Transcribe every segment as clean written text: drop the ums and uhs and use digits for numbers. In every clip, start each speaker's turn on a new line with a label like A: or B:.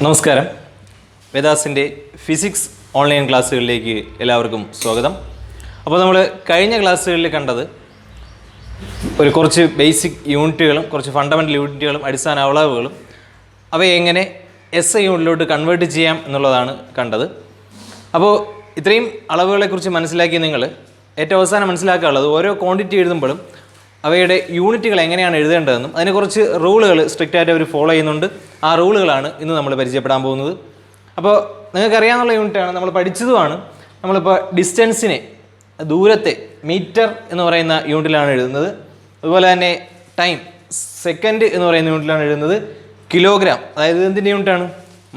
A: നമസ്കാരം. വേദാസിൻ്റെ physics online ക്ലാസ്സുകളിലേക്ക് എല്ലാവർക്കും സ്വാഗതം. അപ്പോൾ നമ്മൾ കഴിഞ്ഞ ക്ലാസ്സുകളിൽ കണ്ടത് കുറച്ച് ബേസിക് യൂണിറ്റുകളും കുറച്ച് ഫണ്ടമെൻ്റൽ യൂണിറ്റുകളും അടിസ്ഥാന അളവുകളും അവയെ എങ്ങനെ SI യൂണിറ്റിലോട്ട് കൺവേർട്ട് ചെയ്യാം എന്നുള്ളതാണ് കണ്ടത്. അപ്പോൾ ഇത്രയും അളവുകളെക്കുറിച്ച് മനസ്സിലാക്കി നിങ്ങൾ ഏറ്റവും അവസാനം മനസ്സിലാക്കാനുള്ളത് ഓരോ ക്വാണ്ടിറ്റി എഴുതുമ്പോഴും അവയുടെ യൂണിറ്റുകൾ എങ്ങനെയാണ് എഴുതേണ്ടതെന്നും അതിനെ കുറച്ച് റൂളുകൾ സ്ട്രിക്റ്റായിട്ട് അവർ ഫോളോ ചെയ്യുന്നുണ്ട്. ആ റൂളുകളാണ് ഇന്ന് നമ്മൾ പരിചയപ്പെടാൻ പോകുന്നത്. അപ്പോൾ നിങ്ങൾക്കറിയാവുന്ന യൂണിറ്റാണ്, നമ്മൾ പഠിച്ചതുമാണ്. നമ്മളിപ്പോൾ ഡിസ്റ്റൻസിനെ, ദൂരത്തെ മീറ്റർ എന്ന് പറയുന്ന യൂണിറ്റിലാണ് എഴുതുന്നത്. അതുപോലെ തന്നെ ടൈം, സെക്കൻഡ് എന്ന് പറയുന്ന യൂണിറ്റിലാണ് എഴുതുന്നത്. കിലോഗ്രാം, അതായത് എന്തിൻ്റെ യൂണിറ്റാണ്?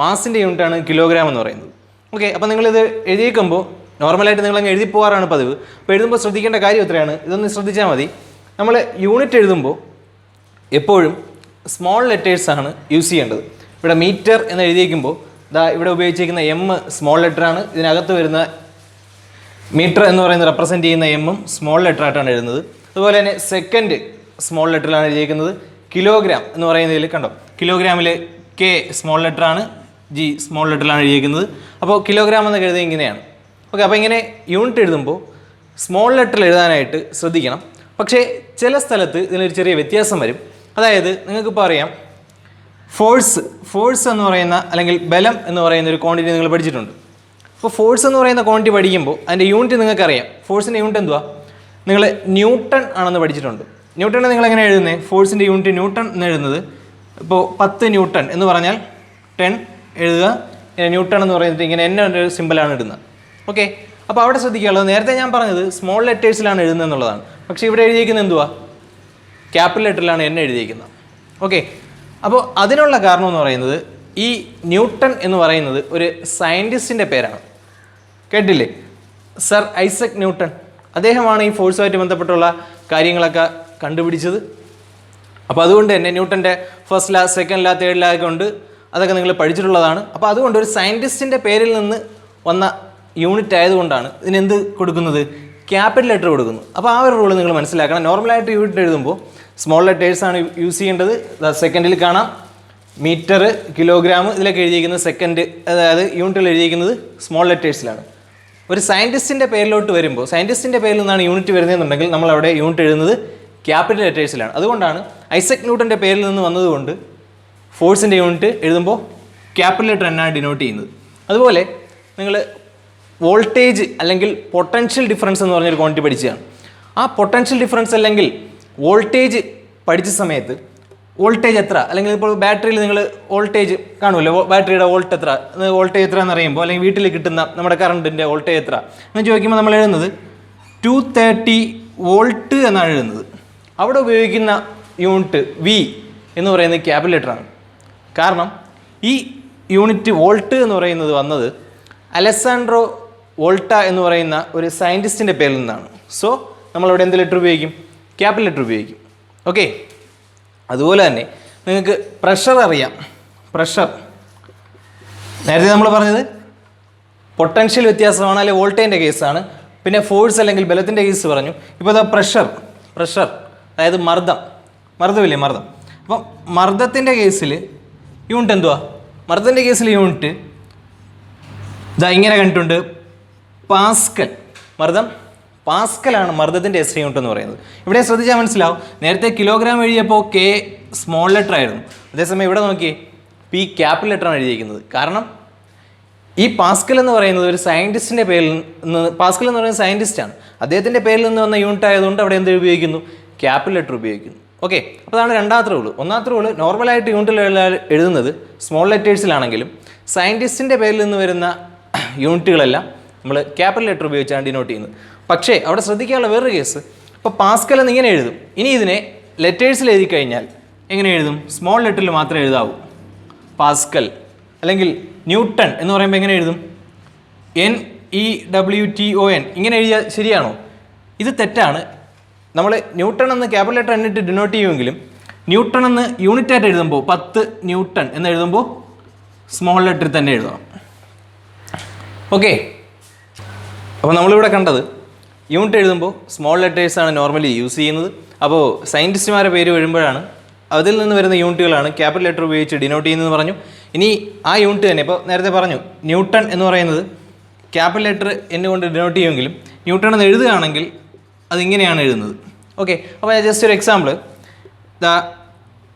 A: മാസിൻ്റെ യൂണിറ്റാണ് കിലോഗ്രാം എന്ന് പറയുന്നത്. ഓക്കെ, അപ്പോൾ നിങ്ങളിത് എഴുതിയേക്കുമ്പോൾ നോർമലായിട്ട് നിങ്ങളങ്ങ് എഴുതി പോകാറാണ് പതിവ്. അപ്പോൾ എഴുതുമ്പോൾ ശ്രദ്ധിക്കേണ്ട കാര്യം എത്രയാണ്, ഇതൊന്ന് ശ്രദ്ധിച്ചാൽ മതി. നമ്മൾ യൂണിറ്റ് എഴുതുമ്പോൾ എപ്പോഴും സ്മോൾ ലെറ്റേഴ്സാണ് യൂസ് ചെയ്യേണ്ടത്. ഇവിടെ മീറ്റർ എന്ന് എഴുതിയേക്കുമ്പോൾ ഇവിടെ ഉപയോഗിച്ചിരിക്കുന്ന M സ്മോൾ ലെറ്ററാണ്. ഇതിനകത്ത് വരുന്ന മീറ്റർ എന്ന് പറയുന്നത് റെപ്രസെൻറ്റ് ചെയ്യുന്ന M സ്മോൾ ലെറ്ററായിട്ടാണ് എഴുതുന്നത്. അതുപോലെ തന്നെ സെക്കൻഡ് സ്മോൾ ലെറ്ററിലാണ് എഴുതിയിരിക്കുന്നത്. കിലോഗ്രാം എന്ന് പറയുന്നതിൽ കണ്ടോ, കിലോഗ്രാമിൽ K സ്മോൾ ലെറ്ററാണ്, G സ്മോൾ ലെറ്ററിലാണ് എഴുതിയിരിക്കുന്നത്. അപ്പോൾ കിലോഗ്രാം എന്നൊക്കെ എഴുതി ഇങ്ങനെയാണ്. ഓക്കെ, അപ്പോൾ ഇങ്ങനെ യൂണിറ്റ് എഴുതുമ്പോൾ സ്മോൾ ലെറ്ററിൽ എഴുതാനായിട്ട് ശ്രദ്ധിക്കണം. പക്ഷേ ചില സ്ഥലത്ത് ഇതിനൊരു ചെറിയ വ്യത്യാസം വരും. അതായത് നിങ്ങൾക്കിപ്പോൾ അറിയാം, ഫോഴ്സ് എന്ന് പറയുന്ന അല്ലെങ്കിൽ ബലം എന്ന് പറയുന്ന ഒരു ക്വാണ്ടിറ്റി നിങ്ങൾ പഠിച്ചിട്ടുണ്ട്. അപ്പോൾ ഫോഴ്സ് എന്ന് പറയുന്ന ക്വാണ്ടിറ്റി പഠിക്കുമ്പോൾ അതിൻ്റെ യൂണിറ്റ് നിങ്ങൾക്കറിയാം. ഫോഴ്സിൻ്റെ യൂണിറ്റ് എന്തുവാ? നിങ്ങൾ ന്യൂട്ടൺ ആണെന്ന് പഠിച്ചിട്ടുണ്ട്. ന്യൂട്ടൺ നിങ്ങൾ എങ്ങനെ എഴുതുന്നത്? ഫോഴ്സിൻ്റെ യൂണിറ്റ് ന്യൂട്ടൺ എന്ന് എഴുതുന്നത്, ഇപ്പോൾ 10 ന്യൂട്ടൺ എന്ന് പറഞ്ഞാൽ 10 എഴുതുക, ന്യൂട്ടൺ എന്ന് പറയുന്നത് ഇങ്ങനെ എന്നെ ഒരു സിമ്പിളാണ് ഇടുന്നത്. ഓക്കെ, അപ്പോൾ അവിടെ ശ്രദ്ധിക്കാനുള്ളത്, നേരത്തെ ഞാൻ പറഞ്ഞത് സ്മോൾ ലെറ്റേഴ്സിലാണ് എഴുതുന്നത് എന്നുള്ളതാണ്. പക്ഷേ ഇവിടെ എഴുതിയിരിക്കുന്നത് എന്തുവാ? ക്യാപിറ്റൽ ലെറ്ററിലാണ് എന്നെ എഴുതിയിരിക്കുന്നത്. ഓക്കെ, അപ്പോൾ അതിനുള്ള കാരണം എന്ന് പറയുന്നത്, ഈ ന്യൂട്ടൺ എന്ന് പറയുന്നത് ഒരു സയൻറ്റിസ്റ്റിൻ്റെ പേരാണ്. കേട്ടില്ലേ? Sir Isaac Newton. അദ്ദേഹമാണ് ഈ ഫോഴ്സുമായിട്ട് ബന്ധപ്പെട്ടുള്ള കാര്യങ്ങളൊക്കെ കണ്ടുപിടിച്ചത്. അപ്പോൾ അതുകൊണ്ട് തന്നെ ന്യൂട്ടൻ്റെ ഫസ്റ്റ് ലാ, സെക്കൻഡ് ലാ, തേർഡ് ലാ ഒക്കെ ഉണ്ട്. അതൊക്കെ നിങ്ങൾ പഠിച്ചിട്ടുള്ളതാണ്. അപ്പോൾ അതുകൊണ്ട് ഒരു സയൻറ്റിസ്റ്റിൻ്റെ പേരിൽ നിന്ന് വന്ന യൂണിറ്റ് ആയതുകൊണ്ടാണ് ഇതിനെന്ത് കൊടുക്കുന്നത്? ക്യാപിറ്റൽ ലെറ്റർ കൊടുക്കുന്നു. അപ്പോൾ ആ ഒരു റൂൾ നിങ്ങൾ മനസ്സിലാക്കണം. നോർമലായിട്ട് യൂണിറ്റ് എഴുതുമ്പോൾ സ്മോൾ ലെറ്റേഴ്സാണ് യൂസ് ചെയ്യേണ്ടത്. സെക്കൻഡിൽ കാണാം മീറ്റർ, കിലോഗ്രാം, ഇതിലൊക്കെ എഴുതിയിരിക്കുന്നത് സെക്കൻഡ്, അതായത് യൂണിറ്റുകൾ എഴുതിയിരിക്കുന്നത് സ്മോൾ ലെറ്റേഴ്സിലാണ്. ഒരു സയൻറ്റിസ്റ്റിൻ്റെ പേരിലോട്ട് വരുമ്പോൾ, സയൻറ്റിസ്റ്റിൻ്റെ പേരിൽ നിന്നാണ് യൂണിറ്റ് വരുന്നതെന്നുണ്ടെങ്കിൽ നമ്മളവിടെ യൂണിറ്റ് എഴുതുന്നത് ക്യാപിറ്റൽ ലെറ്റേഴ്സിലാണ്. അതുകൊണ്ടാണ് ഐസക് ന്യൂട്ടൻ്റെ പേരിൽ നിന്ന് വന്നതുകൊണ്ട് ഫോഴ്സിൻ്റെ യൂണിറ്റ് എഴുതുമ്പോൾ ക്യാപിറ്റൽ ലെറ്റർ എന്നാണ് ഡിനോട്ട് ചെയ്യുന്നത്. അതുപോലെ നിങ്ങൾ വോൾട്ടേജ് അല്ലെങ്കിൽ പൊട്ടൻഷ്യൽ ഡിഫറൻസ് എന്ന് പറഞ്ഞൊരു ക്വാണ്ടിറ്റി പഠിച്ചതാണ്. ആ പൊട്ടൻഷ്യൽ ഡിഫറൻസ് അല്ലെങ്കിൽ വോൾട്ടേജ് പഠിച്ച സമയത്ത് വോൾട്ടേജ് എത്ര, അല്ലെങ്കിൽ ഇപ്പോൾ ബാറ്ററിയിൽ നിങ്ങൾ വോൾട്ടേജ് കാണുമല്ലോ, ബാറ്ററിയുടെ വോൾട്ടേജ് എത്ര എന്ന് അറിയുമ്പോൾ, അല്ലെങ്കിൽ വീട്ടിൽ കിട്ടുന്ന നമ്മുടെ കറണ്ടിൻ്റെ വോൾട്ടേജ് എത്ര എന്ന് ചോദിക്കുമ്പോൾ നമ്മൾ എഴുതുന്നത് 230 വോൾട്ട് എന്നാണ് എഴുതുന്നത്. അവിടെ ഉപയോഗിക്കുന്ന യൂണിറ്റ് V എന്ന് പറയുന്നത് ക്യാപിറ്റൽ ലെറ്ററാണ്. കാരണം ഈ യൂണിറ്റ് വോൾട്ട് എന്ന് പറയുന്നത് വന്നത് അലസാൻഡ്രോ വോൾട്ട എന്ന് പറയുന്ന ഒരു സയൻറ്റിസ്റ്റിൻ്റെ പേരിൽ നിന്നാണ്. സോ നമ്മളവിടെ എന്ത് ലെറ്റർ ഉപയോഗിക്കും? ക്യാപിറ്റൽ ലെറ്റർ ഉപയോഗിക്കും. ഓക്കെ, അതുപോലെ തന്നെ നിങ്ങൾക്ക് പ്രഷർ അറിയാം. പ്രഷർ നേരത്തെ നമ്മൾ പറഞ്ഞത് പൊട്ടൻഷ്യൽ വ്യത്യാസമാണ്, അല്ലെങ്കിൽ വോൾട്ടേജിൻ്റെ കേസാണ്. പിന്നെ ഫോഴ്സ് അല്ലെങ്കിൽ ബലത്തിൻ്റെ കേസ് പറഞ്ഞു. ഇപ്പോൾ അതാ പ്രഷർ അതായത് മർദ്ദമില്ലേ, മർദ്ദം. അപ്പം മർദ്ദത്തിൻ്റെ കേസിൽ യൂണിറ്റ് എന്തുവാ? മർദ്ദത്തിൻ്റെ കേസിൽ യൂണിറ്റ് ഇങ്ങനെ കണ്ടിട്ടുണ്ട്, പാസ്കൽ. പാസ്കലാണ് മർദ്ദത്തിൻ്റെ SI യൂണിറ്റ് എന്ന് പറയുന്നത്. ഇവിടെ ശ്രദ്ധിച്ചാൽ മനസ്സിലാവും, നേരത്തെ കിലോഗ്രാം എഴുതിയപ്പോൾ K സ്മോൾ ലെറ്റർ ആയിരുന്നു. അതേസമയം ഇവിടെ നോക്കിയേ, P ക്യാപിറ്റൽ ലെറ്ററാണ് എഴുതിയിരിക്കുന്നത്. കാരണം ഈ പാസ്കൽ എന്ന് പറയുന്നത് ഒരു സയൻറ്റിസ്റ്റിൻ്റെ പേരിൽ നിന്ന്, പാസ്കൽ എന്ന് പറയുന്നത് സയൻറ്റിസ്റ്റാണ്, അദ്ദേഹത്തിൻ്റെ പേരിൽ നിന്ന് വന്ന യൂണിറ്റ് ആയതുകൊണ്ട് അവിടെ എന്ത് ഉപയോഗിക്കുന്നു? ക്യാപിറ്റൽ ലെറ്റർ ഉപയോഗിക്കുന്നു. ഓക്കെ, അപ്പോൾ അതാണ് രണ്ടാമത്തെ റൂള്. ഒന്നാമത്തെ റൂള്, നോർമലായിട്ട് യൂണിറ്റിൽ എഴുതുന്നത് സ്മോൾ ലെറ്റേഴ്സിലാണെങ്കിലും സയൻറ്റിസ്റ്റിൻ്റെ പേരിൽ നിന്ന് വരുന്ന യൂണിറ്റുകളെല്ലാം നമ്മൾ ക്യാപിറ്റൽ ലെറ്റർ ഉപയോഗിച്ചാണ് ഡിനോട്ട് ചെയ്യുന്നത്. പക്ഷേ അവിടെ ശ്രദ്ധിക്കാനുള്ള വേറൊരു കേസ്, ഇപ്പോൾ പാസ്കൽ എന്ന് ഇങ്ങനെ എഴുതും. ഇനി ഇതിനെ ലെറ്റേഴ്സിൽ എഴുതി കഴിഞ്ഞാൽ എങ്ങനെ എഴുതും? സ്മോൾ ലെറ്ററിൽ മാത്രമേ എഴുതാവൂ. പാസ്കൽ അല്ലെങ്കിൽ ന്യൂട്ടൺ എന്ന് പറയുമ്പോൾ എങ്ങനെ എഴുതും? NEWTON ഇങ്ങനെ എഴുതിയാൽ ശരിയാണോ? ഇത് തെറ്റാണ്. നമ്മൾ ന്യൂട്ടൺ എന്ന് ക്യാപിറ്റൽ ലെറ്റർ എന്നിട്ട് ഡിനോട്ട് ചെയ്യുമെങ്കിലും ന്യൂട്ടൺ എന്ന് യൂണിറ്റായിട്ട് എഴുതുമ്പോൾ 10 ന്യൂട്ടൺ എന്ന് എഴുതുമ്പോൾ സ്മോൾ ലെറ്ററിൽ തന്നെ എഴുതണം. ഓക്കെ, അപ്പോൾ നമ്മളിവിടെ കണ്ടത് യൂണിറ്റ് എഴുതുമ്പോൾ സ്മോൾ ലെറ്റേഴ്സാണ് നോർമലി യൂസ് ചെയ്യുന്നത്. അപ്പോൾ സയൻറ്റിസ്റ്റുമാരുടെ പേര് വരുമ്പോഴാണ് അതിൽ നിന്ന് വരുന്ന യൂണിറ്റുകളാണ് ക്യാപിറ്റൽ ലെറ്റർ ഉപയോഗിച്ച് ഡിനോട്ട് ചെയ്യുന്നതെന്ന് പറഞ്ഞു. ഇനി ആ യൂണിറ്റ് തന്നെ ഇപ്പോൾ നേരത്തെ പറഞ്ഞു ന്യൂട്ടൺ എന്ന് പറയുന്നത് ക്യാപിറ്റൽ ലെറ്റർ എന്നെ കൊണ്ട് ഡിനോട്ട് ചെയ്യുമെങ്കിലും ന്യൂട്ടൺ എന്ന് എഴുതുകയാണെങ്കിൽ അതിങ്ങനെയാണ് എഴുതുന്നത്. ഓക്കെ, അപ്പോൾ ജസ്റ്റ് ഒരു എക്സാമ്പിൾ, ദ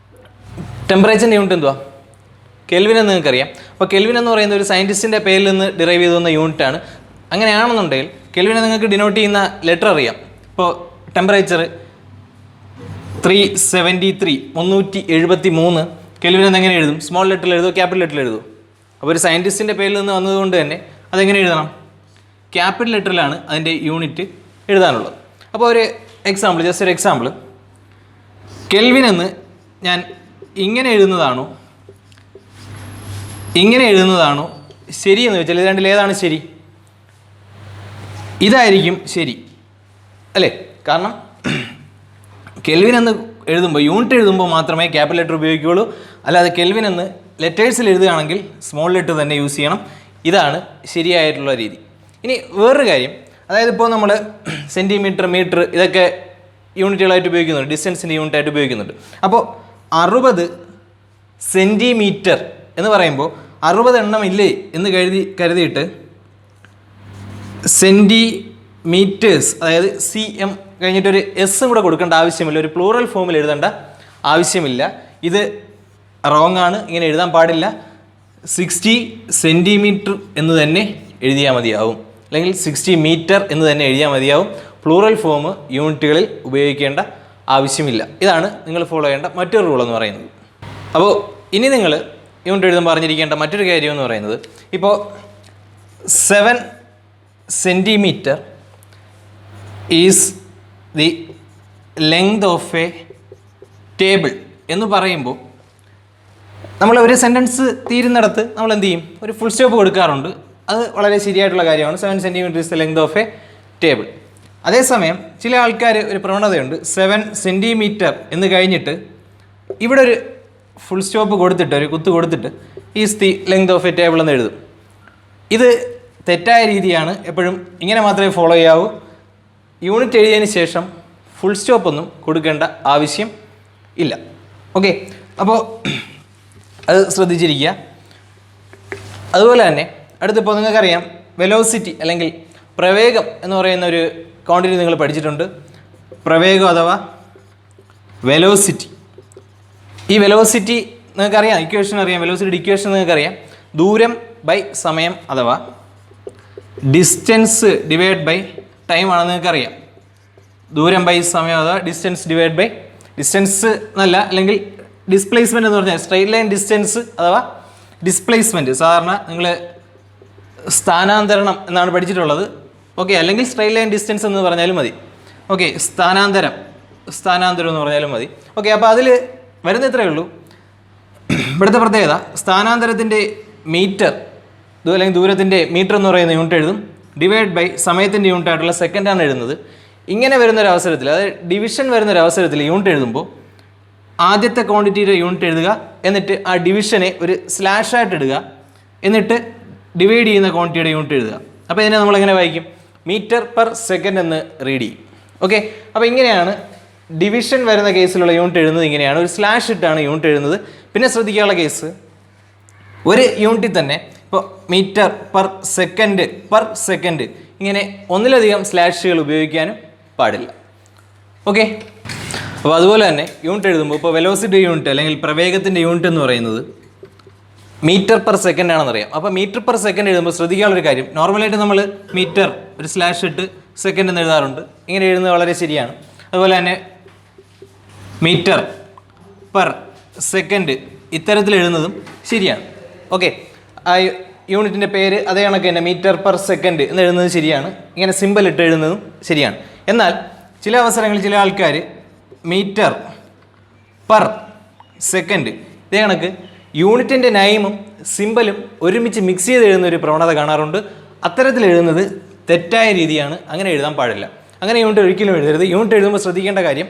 A: ടെമ്പറേച്ചറിൻ്റെ യൂണിറ്റ് എന്തുവാ? കെൽവിൻ എന്ന് നിങ്ങൾക്കറിയാം. അപ്പോൾ കെൽവിൻ എന്ന് പറയുന്ന ഒരു സയൻറ്റിസ്റ്റിൻ്റെ പേരിൽ നിന്ന് ഡിറൈവ് ചെയ്ത് വന്ന യൂണിറ്റാണ്. അങ്ങനെയാണെന്നുണ്ടെങ്കിൽ കെൽവിനെ നിങ്ങൾക്ക് ഡിനോട്ട് ചെയ്യുന്ന ലെറ്റർ അറിയാം. ഇപ്പോൾ ടെമ്പറേച്ചർ 373 കെൽവിൻ എന്നെങ്ങനെ എഴുതും? സ്മോൾ ലെറ്ററിൽ എഴുതുമോ ക്യാപിറ്റൽ ലെറ്ററിൽ എഴുതുമോ? അപ്പോൾ ഒരു സയൻറ്റിസ്റ്റിൻ്റെ പേരിൽ നിന്ന് വന്നതുകൊണ്ട് തന്നെ അതെങ്ങനെ എഴുതണം? ക്യാപിറ്റൽ ലെറ്ററിലാണ് അതിൻ്റെ യൂണിറ്റ് എഴുതാനുള്ളത്. അപ്പോൾ ഒരു എക്സാമ്പിൾ, ജസ്റ്റ് ഒരു എക്സാമ്പിൾ, കെൽവിൻ എന്ന് ഞാൻ ഇങ്ങനെ എഴുതുന്നതാണോ ശരിയെന്ന് വെച്ചാൽ ഇത് രണ്ടിൽ ഏതാണ് ശരി? ഇതായിരിക്കും ശരി അല്ലേ? കാരണം കെൽവിൻ എന്ന് എഴുതുമ്പോൾ യൂണിറ്റ് എഴുതുമ്പോൾ മാത്രമേ ക്യാപിറ്റൽ ലെറ്റർ ഉപയോഗിക്കുകയുള്ളൂ. അല്ലാതെ കെൽവിൻ എന്ന് ലെറ്റേഴ്സിൽ എഴുതുകയാണെങ്കിൽ സ്മോൾ ലെറ്റർ തന്നെ യൂസ് ചെയ്യണം. ഇതാണ് ശരിയായിട്ടുള്ള രീതി. ഇനി വേറൊരു കാര്യം, അതായത് ഇപ്പോൾ നമ്മൾ സെൻറ്റിമീറ്റർ, മീറ്റർ ഇതൊക്കെ യൂണിറ്റുകളായിട്ട് ഉപയോഗിക്കുന്നുണ്ട്, ഡിസ്റ്റൻസിൻ്റെ യൂണിറ്റായിട്ട് ഉപയോഗിക്കുന്നുണ്ട്. അപ്പോൾ 60 സെൻറ്റിമീറ്റർ എന്ന് പറയുമ്പോൾ 60 എണ്ണം ഇല്ലേ എന്ന് കരുതിയിട്ട് സെൻറ്റിമീറ്റേഴ്സ്, അതായത് CM കഴിഞ്ഞിട്ടൊരു എസ്സും കൂടെ കൊടുക്കേണ്ട ആവശ്യമില്ല, ഒരു പ്ലൂറൽ ഫോമിൽ എഴുതേണ്ട ആവശ്യമില്ല. ഇത് റോങ് ആണ്, ഇങ്ങനെ എഴുതാൻ പാടില്ല. 60 സെൻറ്റിമീറ്റർ എന്ന് തന്നെ എഴുതിയാൽ മതിയാവും, അല്ലെങ്കിൽ 60 മീറ്റർ എന്ന് തന്നെ എഴുതിയാൽ മതിയാവും. പ്ലൂറൽ ഫോം യൂണിറ്റുകളിൽ ഉപയോഗിക്കേണ്ട ആവശ്യമില്ല. ഇതാണ് നിങ്ങൾ ഫോളോ ചെയ്യേണ്ട മറ്റൊരു റൂൾ എന്ന് പറയുന്നത്. അപ്പോൾ ഇനി നിങ്ങൾ യൂണിറ്റ് എഴുതുമ്പോൾ അറിഞ്ഞിരിക്കേണ്ട മറ്റൊരു കാര്യം എന്ന് പറയുന്നത്, ഇപ്പോൾ 7 centimetre is the length of A table എന്ന് പറയുമ്പോൾ നമ്മൾ ഒരു സെൻറ്റൻസ് തീരുന്നിടത്ത് നമ്മൾ എന്ത് ചെയ്യും? ഒരു ഫുൾ സ്റ്റോപ്പ് കൊടുക്കാറുണ്ട്. അത് വളരെ ശരിയായിട്ടുള്ള കാര്യമാണ്. 7 centimetre is the length of A table. അതേസമയം ചില ആൾക്കാർ ഒരു പ്രവണതയുണ്ട്, 7 സെൻറ്റിമീറ്റർ എന്ന് കഴിഞ്ഞിട്ട് ഇവിടെ ഒരു ഫുൾ സ്റ്റോപ്പ് കൊടുത്തിട്ട്, ഒരു കുത്ത് കൊടുത്തിട്ട് is the length of A table എന്ന് എഴുതും. ഇത് തെറ്റായ രീതിയാണ്. എപ്പോഴും ഇങ്ങനെ മാത്രമേ ഫോളോ ചെയ്യാവൂ. യൂണിറ്റ് എഴുതിയതിന് ശേഷം ഫുൾ സ്റ്റോപ്പ് ഒന്നും കൊടുക്കേണ്ട ആവശ്യം ഇല്ല. ഓക്കെ, അപ്പോൾ അത് ശ്രദ്ധിച്ചിരിക്കുക. അതുപോലെ തന്നെ അടുത്തിപ്പോൾ നിങ്ങൾക്കറിയാം വെലോസിറ്റി അല്ലെങ്കിൽ പ്രവേഗം എന്ന് പറയുന്ന ഒരു ക്വാണ്ടിറ്റി നിങ്ങൾ പഠിച്ചിട്ടുണ്ട്. പ്രവേഗം അഥവാ വെലോസിറ്റി. ഈ വെലോസിറ്റി നിങ്ങൾക്കറിയാം, ഇക്വേഷൻ അറിയാം, വെലോസിറ്റി ഇക്വേഷൻ നിങ്ങൾക്കറിയാം. ദൂരം ബൈ സമയം അഥവാ ഡിസ്റ്റൻസ് ഡിവൈഡ് ബൈ ടൈം ആണെന്ന് നിങ്ങൾക്കറിയാം. ദൂരം ബൈ സമയം അഥവാ ഡിസ്റ്റൻസ് ഡിവൈഡ് ബൈ ഡിസ്റ്റൻസ് എന്നല്ല, അല്ലെങ്കിൽ ഡിസ്പ്ലേസ്മെൻറ്റ് എന്ന് പറഞ്ഞാൽ സ്ട്രെയിറ്റ് ലൈൻ ഡിസ്റ്റൻസ് അഥവാ ഡിസ്പ്ലേസ്മെൻറ്റ്. സാധാരണ നിങ്ങൾ സ്ഥാനാന്തരണം എന്നാണ് പഠിച്ചിട്ടുള്ളത്. ഓക്കെ, അല്ലെങ്കിൽ സ്ട്രെയിറ്റ് ലൈൻ ഡിസ്റ്റൻസ് എന്ന് പറഞ്ഞാലും മതി. ഓക്കെ, സ്ഥാനാന്തരം എന്ന് പറഞ്ഞാലും മതി. ഓക്കെ, അപ്പോൾ അതിൽ വരുന്ന ഇത്രയേ ഉള്ളൂ. ഇവിടുത്തെ പ്രത്യേകത, സ്ഥാനാന്തരത്തിൻ്റെ മീറ്റർ അല്ലെങ്കിൽ ദൂരത്തിൻ്റെ മീറ്റർ എന്ന് പറയുന്ന യൂണിറ്റ് എഴുതും, ഡിവൈഡ് ബൈ സമയത്തിൻ്റെ യൂണിറ്റ് ആയിട്ടുള്ള സെക്കൻഡാണ് എഴുതുന്നത്. ഇങ്ങനെ വരുന്നൊരവസരത്തിൽ, അതായത് ഡിവിഷൻ വരുന്നൊരവസരത്തിൽ യൂണിറ്റ് എഴുതുമ്പോൾ ആദ്യത്തെ ക്വാണ്ടിറ്റിയുടെ യൂണിറ്റ് എഴുതുക, എന്നിട്ട് ആ ഡിവിഷനെ ഒരു സ്ലാഷായിട്ട് ഇടുക, എന്നിട്ട് ഡിവൈഡ് ചെയ്യുന്ന ക്വാണ്ടിറ്റിയുടെ യൂണിറ്റ് എഴുതുക. അപ്പോൾ ഇതിനെ നമ്മളെങ്ങനെ വായിക്കും? മീറ്റർ പെർ സെക്കൻഡ് എന്ന് റീഡ് ചെയ്യും. ഓക്കെ, അപ്പോൾ ഇങ്ങനെയാണ് ഡിവിഷൻ വരുന്ന കേസിലുള്ള യൂണിറ്റ് എഴുതുന്നത്. ഇങ്ങനെയാണ് ഒരു സ്ലാഷ് ഇട്ടാണ് യൂണിറ്റ് എഴുതുന്നത്. പിന്നെ ശ്രദ്ധിക്കാനുള്ള കേസ്, ഒരു യൂണിറ്റിൽ തന്നെ ഇപ്പോൾ മീറ്റർ പെർ സെക്കൻഡ് ഇങ്ങനെ ഒന്നിലധികം സ്ലാഷുകൾ ഉപയോഗിക്കാനും പാടില്ല. ഓക്കെ, അപ്പോൾ അതുപോലെ തന്നെ യൂണിറ്റ് എഴുതുമ്പോൾ ഇപ്പോൾ വെലോസിറ്റി യൂണിറ്റ് അല്ലെങ്കിൽ പ്രവേഗത്തിൻ്റെ യൂണിറ്റ് എന്ന് പറയുന്നത് മീറ്റർ പെർ സെക്കൻഡ് ആണെന്നറിയാം. അപ്പോൾ മീറ്റർ പെർ സെക്കൻഡ് എഴുതുമ്പോൾ ശ്രദ്ധിക്കാനുള്ളൊരു കാര്യം, നോർമലായിട്ട് നമ്മൾ മീറ്റർ ഒരു സ്ലാഷ് ഇട്ട് സെക്കൻഡ് എന്ന് എഴുതാറുണ്ട്. ഇങ്ങനെ എഴുതുന്നത് വളരെ ശരിയാണ്. അതുപോലെ തന്നെ മീറ്റർ പെർ സെക്കൻഡ് ഇത്തരത്തിൽ എഴുതുന്നതും ശരിയാണ്. ഓക്കെ, ആ യൂണിറ്റിൻ്റെ പേര് അതേ കണക്ക് തന്നെ മീറ്റർ പെർ സെക്കൻഡ് എന്ന് എഴുതുന്നത് ശരിയാണ്. ഇങ്ങനെ സിമ്പിൾ ഇട്ട് എഴുതുന്നതും ശരിയാണ്. എന്നാൽ ചില അവസരങ്ങളിൽ ചില ആൾക്കാർ മീറ്റർ പെർ സെക്കൻഡ് ഇതേ കണക്ക് യൂണിറ്റിൻ്റെ നൈമും സിമ്പലും ഒരുമിച്ച് മിക്സ് ചെയ്ത് എഴുതുന്ന ഒരു പ്രവണത കാണാറുണ്ട്. അത്തരത്തിൽ എഴുതുന്നത് തെറ്റായ രീതിയാണ്. അങ്ങനെ എഴുതാൻ പാടില്ല. അങ്ങനെ യൂണിറ്റ് ഒരിക്കലും എഴുതരുത്. യൂണിറ്റ് എഴുതുമ്പോൾ ശ്രദ്ധിക്കേണ്ട കാര്യം,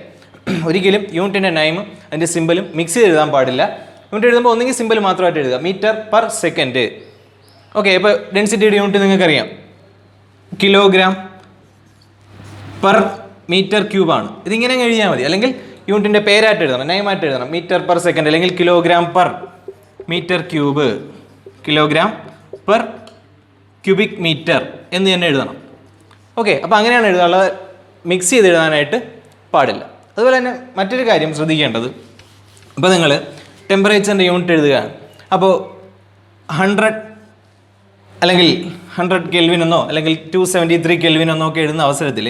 A: ഒരിക്കലും യൂണിറ്റിൻ്റെ നൈമും അതിൻ്റെ സിമ്പലും മിക്സ് ചെയ്ത് എഴുതാൻ പാടില്ല. യൂണിറ്റ് എഴുതുമ്പോൾ ഒന്നെങ്കിൽ സിമ്പിൾ മാത്രമായിട്ട് എഴുതുക, മീറ്റർ പെർ സെക്കൻഡ്. ഓക്കെ, ഇപ്പോൾ ഡെൻസിറ്റിയുടെ യൂണിറ്റ് നിങ്ങൾക്കറിയാം, കിലോഗ്രാം പെർ മീറ്റർ ക്യൂബാണ്. ഇതിങ്ങനെ എഴുതിയാൽ മതി. അല്ലെങ്കിൽ യൂണിറ്റിൻ്റെ പേരായിട്ട് എഴുതണം, നൈമായിട്ട് എഴുതണം, മീറ്റർ പെർ സെക്കൻഡ് അല്ലെങ്കിൽ kilogram per metre cube, kilogram per cubic metre എന്ന് തന്നെ എഴുതണം. ഓക്കെ, അപ്പോൾ അങ്ങനെയാണ് എഴുതാനുള്ളത്, മിക്സ് ചെയ്ത് എഴുതാനായിട്ട് പാടില്ല. അതുപോലെ തന്നെ മറ്റൊരു കാര്യം ശ്രദ്ധിക്കേണ്ടത്, ഇപ്പോൾ നിങ്ങൾ ടെമ്പറേച്ചറിൻ്റെ യൂണിറ്റ് എഴുതുകയാണ്. അപ്പോൾ 100 അല്ലെങ്കിൽ 100 കെൽവിൻ എന്നോ അല്ലെങ്കിൽ 273 കെൽവിൻ എന്നോ ഒക്കെ എഴുതുന്ന അവസരത്തിൽ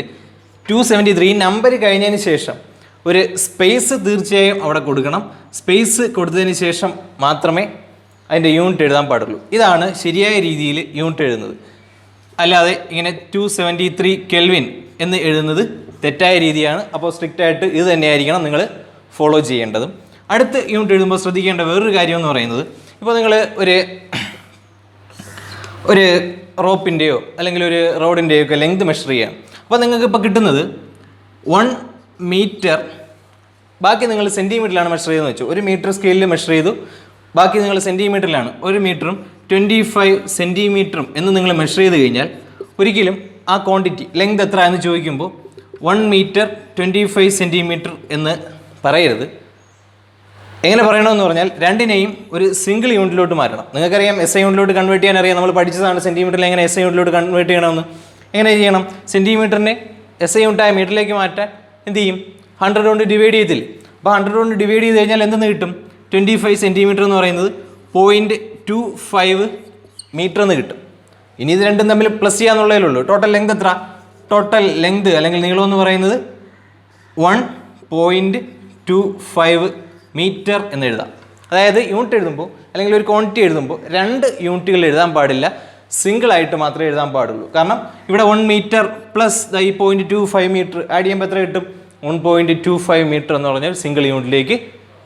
A: 273 നമ്പർ കഴിഞ്ഞതിന് ശേഷം ഒരു സ്പേസ് തീർച്ചയായും അവിടെ കൊടുക്കണം. സ്പേസ് കൊടുത്തതിന് ശേഷം മാത്രമേ അതിൻ്റെ യൂണിറ്റ് എഴുതാൻ പാടുള്ളൂ. ഇതാണ് ശരിയായ രീതിയിൽ യൂണിറ്റ് എഴുതുന്നത്. അല്ലാതെ ഇങ്ങനെ 273 കെൽവിൻ എന്ന് എഴുതുന്നത് തെറ്റായ രീതിയാണ്. അപ്പോൾ സ്ട്രിക്റ്റ് ആയിട്ട് ഇത് തന്നെയായിരിക്കണം നിങ്ങൾ ഫോളോ ചെയ്യേണ്ടതും. അടുത്ത് യൂണിറ്റ് എഴുതുമ്പോൾ ശ്രദ്ധിക്കേണ്ട വേറൊരു കാര്യം എന്ന് പറയുന്നത്, ഇപ്പോൾ നിങ്ങൾ ഒരു റോപ്പിൻ്റെയോ അല്ലെങ്കിൽ ഒരു റോഡിൻ്റെയോ ഒക്കെ ലെങ്ത് മെഷർ ചെയ്യുക. അപ്പോൾ നിങ്ങൾക്ക് ഇപ്പോൾ കിട്ടുന്നത് 1 മീറ്റർ, ബാക്കി നിങ്ങൾ സെൻറ്റിമീറ്ററിലാണ് മെഷർ ചെയ്തെന്ന് വെച്ചു. 1 മീറ്റർ സ്കെയിലിൽ മെഷർ ചെയ്തു, ബാക്കി നിങ്ങൾ സെൻറ്റിമീറ്ററിലാണ്. 1 മീറ്ററും 25 സെൻറ്റിമീറ്ററും എന്ന് നിങ്ങൾ മെഷർ ചെയ്ത് കഴിഞ്ഞാൽ ഒരിക്കലും ആ ക്വാണ്ടിറ്റി ലെങ്ത് എത്ര എന്ന് ചോദിക്കുമ്പോൾ 1 മീറ്റർ 25 സെൻറ്റിമീറ്റർ എന്ന് പറയരുത്. എങ്ങനെ പറയണമെന്ന് പറഞ്ഞാൽ രണ്ടിനെയും ഒരു സിംഗിൾ യൂണിറ്റിലോട്ട് മാറ്റണം. നിങ്ങൾക്കറിയാം SI യൂണിറ്റിലോട്ട് കൺവേർട്ട് ചെയ്യാൻ അറിയാം, നമ്മൾ പഠിച്ചതാണ് സെൻറ്റിമീറ്ററിൽ എങ്ങനെ SI യൂണിറ്റിലോട്ട് കൺവേർട്ട് ചെയ്യണമെന്ന്. എങ്ങനെ ചെയ്യണം? സെൻറ്റിമീറ്ററിനെ SI യൂണിറ്റായ മീറ്ററിലേക്ക് മാറ്റാൻ എന്ത് ചെയ്യും? 100 കൊണ്ട് ഡിവൈഡ് ചെയ്തില്ല. അപ്പോൾ 100 കൊണ്ട് ഡിവൈഡ് ചെയ്ത് കഴിഞ്ഞാൽ എന്തെന്ന് കിട്ടും? 25 സെൻറ്റിമീറ്റർ എന്ന് പറയുന്നത് 0.25 മീറ്റർ എന്ന് കിട്ടും. ഇനി ഇത് രണ്ടും തമ്മിൽ പ്ലസ് ചെയ്യാന്നുള്ളതേ ഉള്ളൂ. ടോട്ടൽ ലെങ്ത് എത്ര? ടോട്ടൽ ലെങ്ത് അല്ലെങ്കിൽ നീളം എന്ന് പറയുന്നത് 1.25 മീറ്റർ എന്ന് എഴുതാം. അതായത് യൂണിറ്റ് എഴുതുമ്പോൾ അല്ലെങ്കിൽ ഒരു ക്വാണ്ടിറ്റി എഴുതുമ്പോൾ 2 യൂണിറ്റുകൾ എഴുതാൻ പാടില്ല, സിംഗിൾ ആയിട്ട് മാത്രമേ എഴുതാൻ പാടുള്ളൂ. കാരണം ഇവിടെ 1 മീറ്റർ പ്ലസ് ഈ 0.25 മീറ്റർ ആഡ് ചെയ്യുമ്പോൾ എത്ര കിട്ടും? 1.25 മീറ്റർ എന്ന് പറഞ്ഞാൽ സിംഗിൾ യൂണിറ്റിലേക്ക്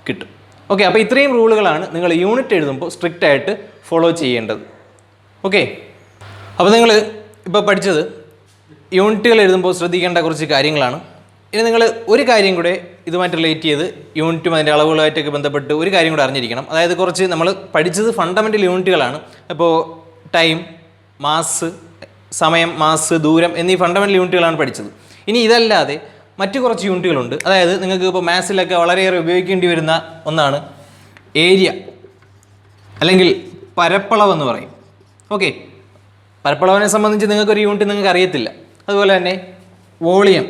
A: കിട്ടും. ഓക്കെ, അപ്പോൾ ഇത്രയും റൂളുകളാണ് നിങ്ങൾ യൂണിറ്റ് എഴുതുമ്പോൾ സ്ട്രിക്റ്റ് ആയിട്ട് ഫോളോ ചെയ്യേണ്ടത്. ഓക്കെ, അപ്പോൾ നിങ്ങൾ ഇപ്പോൾ പഠിച്ചത് യൂണിറ്റുകൾ എഴുതുമ്പോൾ ശ്രദ്ധിക്കേണ്ട കുറച്ച് കാര്യങ്ങളാണ്. ഇനി നിങ്ങൾ ഒരു കാര്യം കൂടെ ഇതുമായിട്ട് റിലേറ്റ് ചെയ്ത് യൂണിറ്റും അതിൻ്റെ അളവുകളുമായിട്ടൊക്കെ ബന്ധപ്പെട്ട് ഒരു കാര്യം കൂടെ അറിഞ്ഞിരിക്കണം. അതായത് കുറച്ച് നമ്മൾ പഠിച്ചത് ഫണ്ടമെൻ്റൽ യൂണിറ്റുകളാണ്. അപ്പോൾ ടൈം, മാസ്, സമയം, മാസ്, ദൂരം എന്നീ ഫണ്ടമെൻ്റൽ യൂണിറ്റുകളാണ് പഠിച്ചത്. ഇനി ഇതല്ലാതെ മറ്റു കുറച്ച് യൂണിറ്റുകളുണ്ട്. അതായത് നിങ്ങൾക്ക് ഇപ്പോൾ മാത്സിലൊക്കെ വളരെയേറെ ഉപയോഗിക്കേണ്ടി വരുന്ന ഒന്നാണ് ഏരിയ അല്ലെങ്കിൽ പരപ്പളവെന്ന് പറയും. ഓക്കെ, പരപ്പളവിനെ സംബന്ധിച്ച് നിങ്ങൾക്കൊരു യൂണിറ്റ് നിങ്ങൾക്ക് അറിയത്തില്ല. അതുപോലെ തന്നെ വോളിയം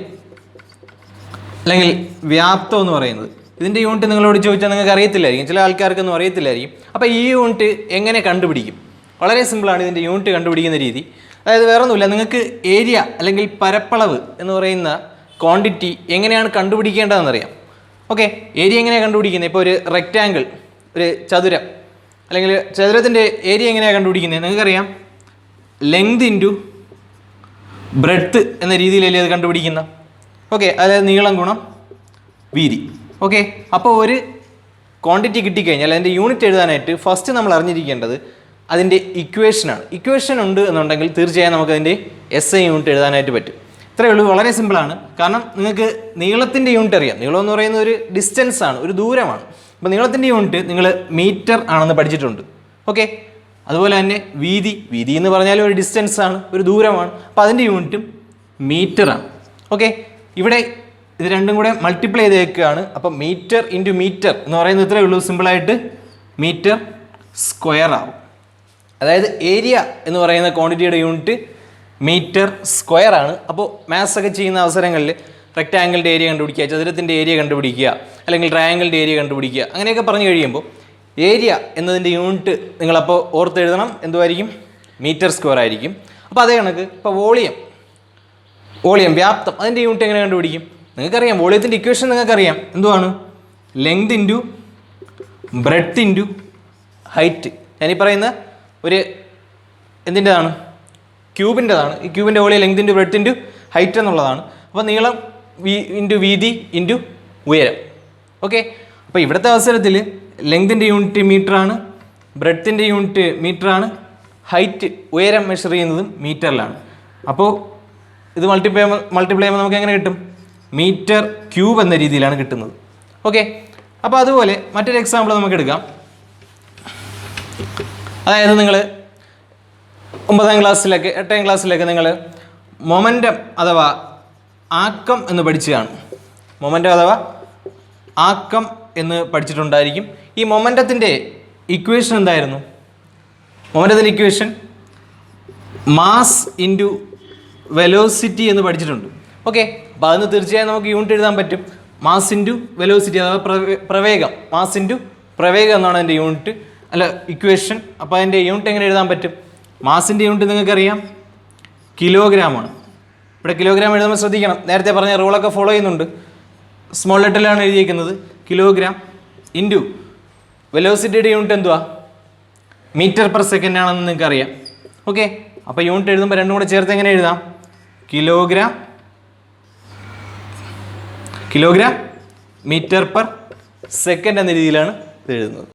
A: അല്ലെങ്കിൽ വ്യാപ്തം എന്ന് പറയുന്നത്, ഇതിൻ്റെ യൂണിറ്റ് നിങ്ങളോട് ചോദിച്ചാൽ നിങ്ങൾക്ക് അറിയത്തില്ലായിരിക്കും, ചില ആൾക്കാർക്കൊന്നും അറിയത്തില്ലായിരിക്കും. അപ്പോൾ ഈ യൂണിറ്റ് എങ്ങനെ കണ്ടുപിടിക്കും? വളരെ സിമ്പിളാണ് ഇതിൻ്റെ യൂണിറ്റ് കണ്ടുപിടിക്കുന്ന രീതി. അതായത് വേറെ ഒന്നുമില്ല, നിങ്ങൾക്ക് ഏരിയ അല്ലെങ്കിൽ പരപ്പളവ് എന്ന് പറയുന്ന ക്വാണ്ടിറ്റി എങ്ങനെയാണ് കണ്ടുപിടിക്കേണ്ടതെന്നറിയാം. ഓക്കെ, ഏരിയ എങ്ങനെയാണ് കണ്ടുപിടിക്കുന്നത്? ഇപ്പോൾ ഒരു റെക്റ്റാങ്കിൾ, ഒരു ചതുരം അല്ലെങ്കിൽ ചതുരത്തിൻ്റെ ഏരിയ എങ്ങനെയാണ് കണ്ടുപിടിക്കുന്നത്? നിങ്ങൾക്കറിയാം, ലെങ്ത് ഇൻറ്റു ബ്രെഡ്ത്ത് എന്ന രീതിയിലല്ലേ അത് കണ്ടുപിടിക്കുന്ന. ഓക്കെ, അതായത് നീളം ഗുണം വീതി. ഓക്കെ, അപ്പോൾ ഒരു ക്വാണ്ടിറ്റി കിട്ടിക്കഴിഞ്ഞാൽ അതിൻ്റെ യൂണിറ്റ് എഴുതാനായിട്ട് ഫസ്റ്റ് നമ്മൾ അറിഞ്ഞിരിക്കേണ്ടത് അതിൻ്റെ ഇക്വേഷനാണ്. ഇക്വേഷൻ ഉണ്ട് എന്നുണ്ടെങ്കിൽ തീർച്ചയായും നമുക്കതിൻ്റെ SI യൂണിറ്റ് എഴുതാനായിട്ട് പറ്റും. ഇത്രയേ ഉള്ളൂ, വളരെ സിമ്പിളാണ്. കാരണം നിങ്ങൾക്ക് നീളത്തിൻ്റെ യൂണിറ്റ് അറിയാം. നീളം എന്ന് പറയുന്നത് ഒരു ഡിസ്റ്റൻസ് ആണ്, ഒരു ദൂരമാണ്. അപ്പോൾ നീളത്തിൻ്റെ യൂണിറ്റ് നിങ്ങൾ മീറ്റർ ആണെന്ന് പഠിച്ചിട്ടുണ്ട്. ഓക്കെ, അതുപോലെ തന്നെ വീതി എന്ന് പറഞ്ഞാൽ ഒരു ഡിസ്റ്റൻസ് ആണ്, ഒരു ദൂരമാണ്. അപ്പോൾ അതിൻ്റെ യൂണിറ്റും മീറ്ററാണ്. ഓക്കെ, ഇവിടെ ഇത് രണ്ടും കൂടെ മൾട്ടിപ്ലൈ ചെയ്തേക്കുകയാണ്. അപ്പം മീറ്റർ ഇൻറ്റു മീറ്റർ എന്ന് പറയുന്നത് ഇത്രയേ ഉള്ളൂ, സിമ്പിളായിട്ട് മീറ്റർ സ്ക്വയർ ആവും. അതായത് ഏരിയ എന്ന് പറയുന്ന ക്വാണ്ടിറ്റിയുടെ യൂണിറ്റ് മീറ്റർ സ്ക്വയർ ആണ്. അപ്പോൾ മാത്സ് ഒക്കെ ചെയ്യുന്ന അവസരങ്ങളിൽ റെക്റ്റാങ്കിളിൻ്റെ ഏരിയ കണ്ടുപിടിക്കുക, ചതുരത്തിൻ്റെ ഏരിയ കണ്ടുപിടിക്കുക, അല്ലെങ്കിൽ ട്രയാങ്കിളിൻ്റെ ഏരിയ കണ്ടുപിടിക്കുക, അങ്ങനെയൊക്കെ പറഞ്ഞു കഴിയുമ്പോൾ ഏരിയ എന്നതിൻ്റെ യൂണിറ്റ് നിങ്ങളപ്പോൾ ഓർത്തെഴുതണം, എന്തുമായിരിക്കും? മീറ്റർ സ്ക്വയർ ആയിരിക്കും. അപ്പോൾ അതേ കണക്ക് ഇപ്പോൾ വോളിയം വ്യാപ്തം, അതിൻ്റെ യൂണിറ്റ് എങ്ങനെ കണ്ടുപിടിക്കും? നിങ്ങൾക്കറിയാം, വോളിയത്തിൻ്റെ ഇക്വേഷൻ നിങ്ങൾക്കറിയാം, എന്തുവാണ്? Length into breadth into height. ഞാനീ പറയുന്ന ഒരു എന്തിൻ്റെതാണ്? ക്യൂബിൻ്റെതാണ്. ഈ ക്യൂബിൻ്റെ volume length into breadth into height എന്നുള്ളതാണ്. അപ്പോൾ നീളം ഇൻറ്റു വീതി ഇൻറ്റു ഉയരം. ഓക്കെ, അപ്പോൾ ഇവിടുത്തെ അവസരത്തിൽ ലെങ്തിൻ്റെ യൂണിറ്റ് മീറ്ററാണ്, ബ്രെഡ്ത്തിൻ്റെ യൂണിറ്റ് മീറ്ററാണ്, ഹൈറ്റ് ഉയരം മെഷർ ചെയ്യുന്നതും മീറ്ററിലാണ്. അപ്പോൾ ഇത് മൾട്ടിപ്ലൈ ചെയ്യുമ്പോൾ നമുക്ക് എങ്ങനെ കിട്ടും? മീറ്റർ ക്യൂബ് എന്ന രീതിയിലാണ് കിട്ടുന്നത്. ഓക്കെ, അപ്പോൾ അതുപോലെ മറ്റൊരു എക്സാമ്പിൾ നമുക്ക് എടുക്കാം. അതായത് നിങ്ങൾ 9ാം ക്ലാസ്സിലൊക്കെ 8ാം ക്ലാസ്സിലൊക്കെ നിങ്ങൾ മൊമെൻറ്റം അഥവാ ആക്കം എന്ന് പഠിച്ചതാണ്. മൊമെൻറ്റം അഥവാ ആക്കം എന്ന് പഠിച്ചിട്ടുണ്ടായിരിക്കും. ഈ മൊമെൻറ്റത്തിൻ്റെ ഇക്വേഷൻ എന്തായിരുന്നു? മൊമെൻ്റത്തിൻ്റെ ഇക്വേഷൻ മാസ് ഇൻറ്റു വെലോസിറ്റി എന്ന് പഠിച്ചിട്ടുണ്ട്. ഓക്കെ, അപ്പോൾ അതിന് തീർച്ചയായും നമുക്ക് യൂണിറ്റ് എഴുതാൻ പറ്റും. മാസ് ഇൻറ്റു വെലോസിറ്റി അഥവാ പ്രവേഗം, മാസ് ഇൻറ്റു പ്രവേഗം എന്നാണ് അതിൻ്റെ യൂണിറ്റ്, അല്ല ഇക്വേഷൻ. അപ്പോൾ അതിൻ്റെ യൂണിറ്റ് എങ്ങനെ എഴുതാൻ പറ്റും? മാസിൻ്റെ യൂണിറ്റ് നിങ്ങൾക്കറിയാം, കിലോഗ്രാമാണ്. ഇവിടെ കിലോഗ്രാം എഴുതുമ്പോൾ ശ്രദ്ധിക്കണം, നേരത്തെ പറഞ്ഞ റൂളൊക്കെ ഫോളോ ചെയ്യുന്നുണ്ട്. സ്മോൾ ലെറ്ററിലാണ് എഴുതിയിരിക്കുന്നത്, കിലോഗ്രാം ഇൻറ്റു വെലോസിറ്റിയുടെ യൂണിറ്റ് എന്തുവാ? മീറ്റർ പെർ സെക്കൻഡ് ആണെന്ന് നിങ്ങൾക്ക് അറിയാം. ഓക്കെ, അപ്പോൾ യൂണിറ്റ് എഴുതുമ്പോൾ രണ്ടും കൂടെ ചേർത്ത് എങ്ങനെ എഴുതാം? കിലോഗ്രാം മീറ്റർ പെർ സെക്കൻഡ് എന്ന രീതിയിലാണ് ഇത് എഴുതുന്നത്.